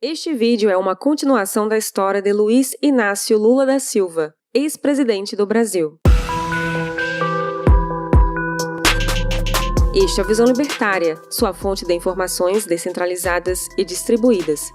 Este vídeo é uma continuação da história de Luiz Inácio Lula da Silva, ex-presidente do Brasil. Este é o Visão Libertária, sua fonte de informações descentralizadas e distribuídas.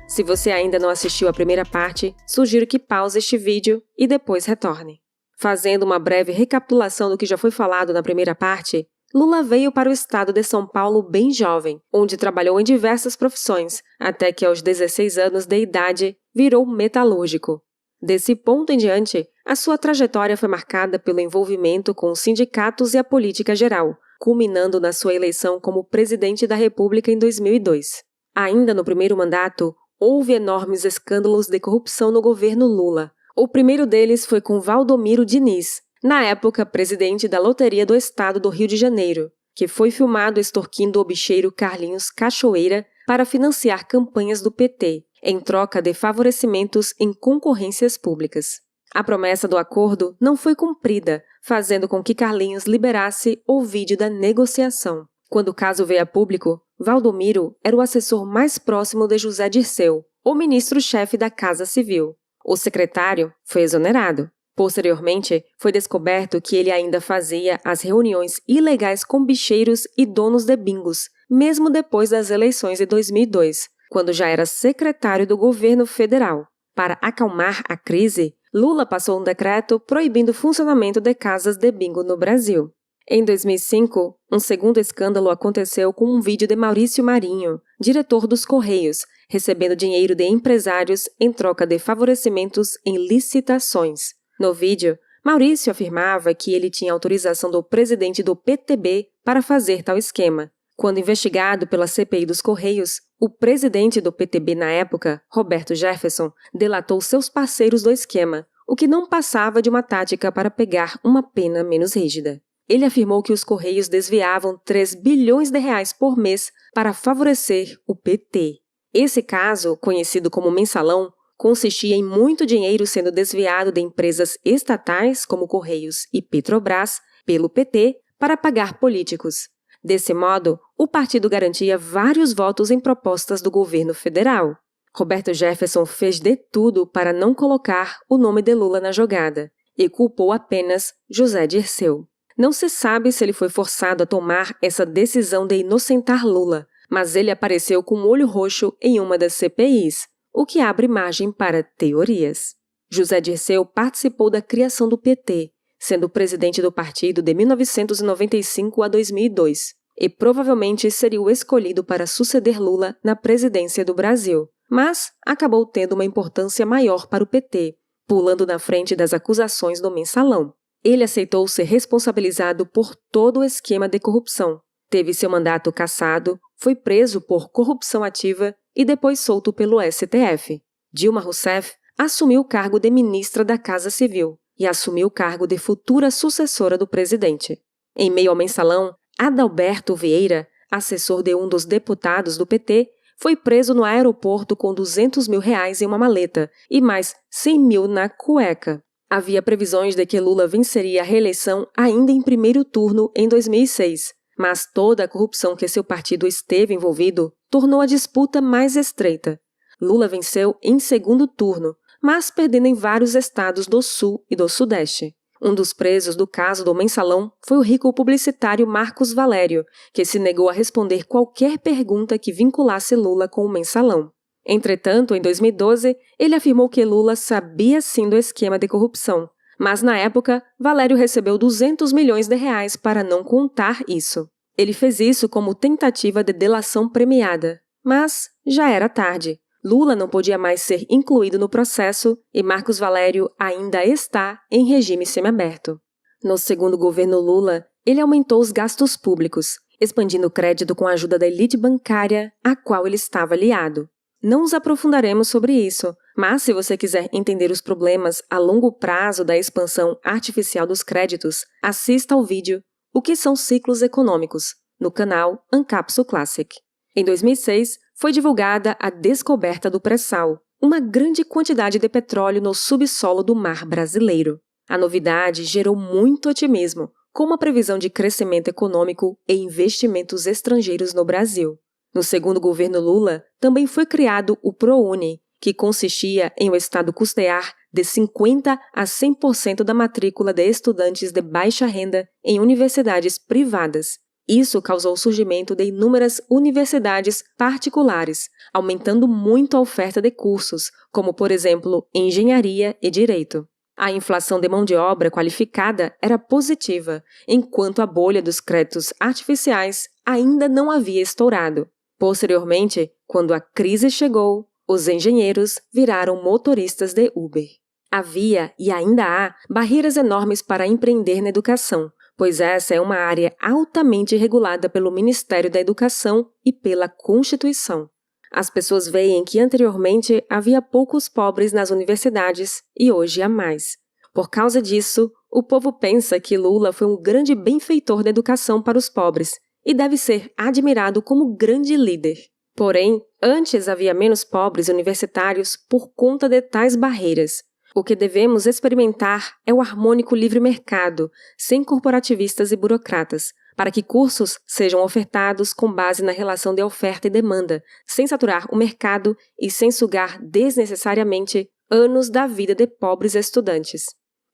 Se você ainda não assistiu a primeira parte, sugiro que pause este vídeo e depois retorne. Fazendo uma breve recapitulação do que já foi falado na primeira parte, Lula veio para o estado de São Paulo bem jovem, onde trabalhou em diversas profissões, até que aos 16 anos de idade virou metalúrgico. Desse ponto em diante, a sua trajetória foi marcada pelo envolvimento com os sindicatos e a política geral, culminando na sua eleição como presidente da República em 2002. Ainda no primeiro mandato, houve enormes escândalos de corrupção no governo Lula. O primeiro deles foi com Valdomiro Diniz, na época presidente da Loteria do Estado do Rio de Janeiro, que foi filmado extorquindo o bicheiro Carlinhos Cachoeira para financiar campanhas do PT, em troca de favorecimentos em concorrências públicas. A promessa do acordo não foi cumprida, fazendo com que Carlinhos liberasse o vídeo da negociação. Quando o caso veio a público, Valdomiro era o assessor mais próximo de José Dirceu, o ministro-chefe da Casa Civil. O secretário foi exonerado. Posteriormente, foi descoberto que ele ainda fazia as reuniões ilegais com bicheiros e donos de bingos, mesmo depois das eleições de 2002, quando já era secretário do governo federal. Para acalmar a crise, Lula passou um decreto proibindo o funcionamento de casas de bingo no Brasil. Em 2005, um segundo escândalo aconteceu com um vídeo de Maurício Marinho, diretor dos Correios, recebendo dinheiro de empresários em troca de favorecimentos em licitações. No vídeo, Maurício afirmava que ele tinha autorização do presidente do PTB para fazer tal esquema. Quando investigado pela CPI dos Correios, o presidente do PTB na época, Roberto Jefferson, delatou seus parceiros do esquema, o que não passava de uma tática para pegar uma pena menos rígida. Ele afirmou que os Correios desviavam 3 bilhões de reais por mês para favorecer o PT. Esse caso, conhecido como mensalão, consistia em muito dinheiro sendo desviado de empresas estatais como Correios e Petrobras pelo PT para pagar políticos. Desse modo, o partido garantia vários votos em propostas do governo federal. Roberto Jefferson fez de tudo para não colocar o nome de Lula na jogada e culpou apenas José Dirceu. Não se sabe se ele foi forçado a tomar essa decisão de inocentar Lula, mas ele apareceu com um olho roxo em uma das CPIs, o que abre margem para teorias. José Dirceu participou da criação do PT, sendo presidente do partido de 1995 a 2002, e provavelmente seria o escolhido para suceder Lula na presidência do Brasil, mas acabou tendo uma importância maior para o PT, pulando na frente das acusações do mensalão. Ele aceitou ser responsabilizado por todo o esquema de corrupção, teve seu mandato cassado, foi preso por corrupção ativa e depois solto pelo STF. Dilma Rousseff assumiu o cargo de ministra da Casa Civil e assumiu o cargo de futura sucessora do presidente. Em meio ao mensalão, Adalberto Vieira, assessor de um dos deputados do PT, foi preso no aeroporto com 200 mil reais em uma maleta e mais 100 mil na cueca. Havia previsões de que Lula venceria a reeleição ainda em primeiro turno em 2006, mas toda a corrupção que seu partido esteve envolvido tornou a disputa mais estreita. Lula venceu em segundo turno, mas perdendo em vários estados do Sul e do Sudeste. Um dos presos do caso do mensalão foi o rico publicitário Marcos Valério, que se negou a responder qualquer pergunta que vinculasse Lula com o mensalão. Entretanto, em 2012, ele afirmou que Lula sabia sim do esquema de corrupção, mas na época, Valério recebeu 200 milhões de reais para não contar isso. Ele fez isso como tentativa de delação premiada, mas já era tarde. Lula não podia mais ser incluído no processo e Marcos Valério ainda está em regime semiaberto. No segundo governo Lula, ele aumentou os gastos públicos, expandindo o crédito com a ajuda da elite bancária a qual ele estava aliado. Não nos aprofundaremos sobre isso, mas se você quiser entender os problemas a longo prazo da expansão artificial dos créditos, assista ao vídeo O que são ciclos econômicos, no canal Ancapsu Classic. Em 2006, foi divulgada a descoberta do pré-sal, uma grande quantidade de petróleo no subsolo do mar brasileiro. A novidade gerou muito otimismo, com uma previsão de crescimento econômico e investimentos estrangeiros no Brasil. No segundo governo Lula, também foi criado o ProUni, que consistia em o Estado custear de 50% a 100% da matrícula de estudantes de baixa renda em universidades privadas. Isso causou o surgimento de inúmeras universidades particulares, aumentando muito a oferta de cursos, como, por exemplo, engenharia e direito. A inflação de mão de obra qualificada era positiva, enquanto a bolha dos créditos artificiais ainda não havia estourado. Posteriormente, quando a crise chegou, os engenheiros viraram motoristas de Uber. Havia e ainda há barreiras enormes para empreender na educação, pois essa é uma área altamente regulada pelo Ministério da Educação e pela Constituição. As pessoas veem que anteriormente havia poucos pobres nas universidades e hoje há mais. Por causa disso, o povo pensa que Lula foi um grande benfeitor da educação para os pobres e deve ser admirado como grande líder. Porém, antes havia menos pobres universitários por conta de tais barreiras. O que devemos experimentar é o harmônico livre mercado, sem corporativistas e burocratas, para que cursos sejam ofertados com base na relação de oferta e demanda, sem saturar o mercado e sem sugar desnecessariamente anos da vida de pobres estudantes.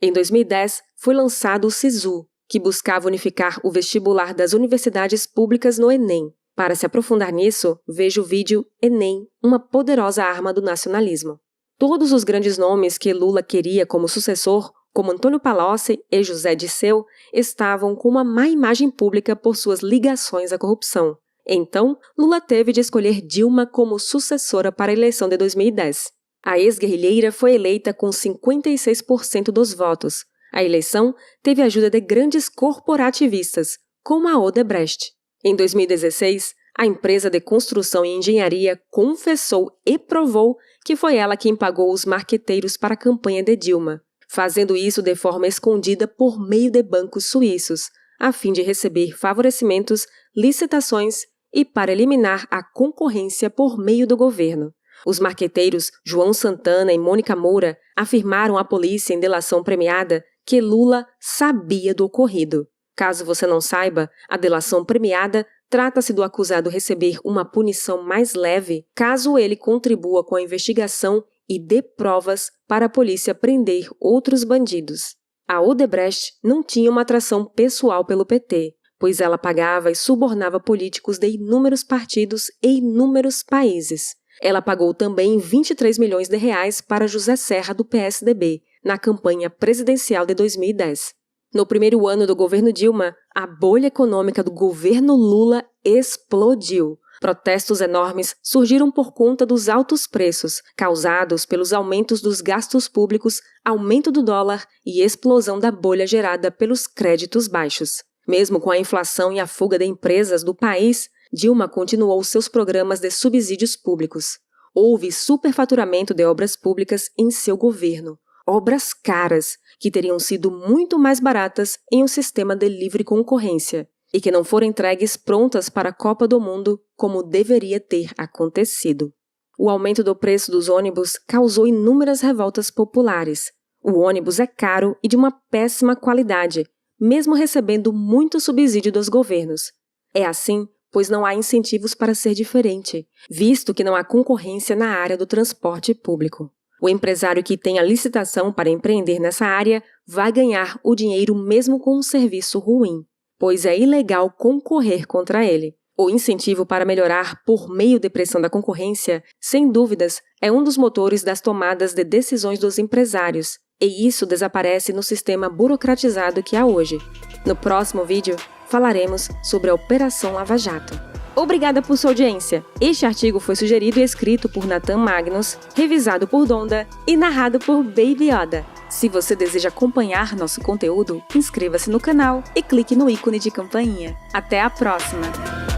Em 2010, foi lançado o SISU, que buscava unificar o vestibular das universidades públicas no Enem. Para se aprofundar nisso, veja o vídeo Enem, uma poderosa arma do nacionalismo. Todos os grandes nomes que Lula queria como sucessor, como Antônio Palocci e José Dirceu, estavam com uma má imagem pública por suas ligações à corrupção. Então, Lula teve de escolher Dilma como sucessora para a eleição de 2010. A ex-guerrilheira foi eleita com 56% dos votos. A eleição teve a ajuda de grandes corporativistas, como a Odebrecht. Em 2016, a empresa de construção e engenharia confessou e provou que foi ela quem pagou os marqueteiros para a campanha de Dilma, fazendo isso de forma escondida por meio de bancos suíços, a fim de receber favorecimentos, licitações e para eliminar a concorrência por meio do governo. Os marqueteiros João Santana e Mônica Moura afirmaram à polícia em delação premiada que Lula sabia do ocorrido. Caso você não saiba, a delação premiada trata-se do acusado receber uma punição mais leve caso ele contribua com a investigação e dê provas para a polícia prender outros bandidos. A Odebrecht não tinha uma atração pessoal pelo PT, pois ela pagava e subornava políticos de inúmeros partidos e inúmeros países. Ela pagou também 23 milhões de reais para José Serra do PSDB, na campanha presidencial de 2010. No primeiro ano do governo Dilma, a bolha econômica do governo Lula explodiu. Protestos enormes surgiram por conta dos altos preços, causados pelos aumentos dos gastos públicos, aumento do dólar e explosão da bolha gerada pelos créditos baixos. Mesmo com a inflação e a fuga de empresas do país, Dilma continuou seus programas de subsídios públicos. Houve superfaturamento de obras públicas em seu governo. Obras caras, que teriam sido muito mais baratas em um sistema de livre concorrência e que não foram entregues prontas para a Copa do Mundo como deveria ter acontecido. O aumento do preço dos ônibus causou inúmeras revoltas populares. O ônibus é caro e de uma péssima qualidade, mesmo recebendo muito subsídio dos governos. É assim, pois não há incentivos para ser diferente, visto que não há concorrência na área do transporte público. O empresário que tem a licitação para empreender nessa área vai ganhar o dinheiro mesmo com um serviço ruim, pois é ilegal concorrer contra ele. O incentivo para melhorar por meio de pressão da concorrência, sem dúvidas, é um dos motores das tomadas de decisões dos empresários, e isso desaparece no sistema burocratizado que há hoje. No próximo vídeo, falaremos sobre a Operação Lava Jato. Obrigada por sua audiência. Este artigo foi sugerido e escrito por Nathan Magnus, revisado por Donda e narrado por Baby Yoda. Se você deseja acompanhar nosso conteúdo, inscreva-se no canal e clique no ícone de campainha. Até a próxima!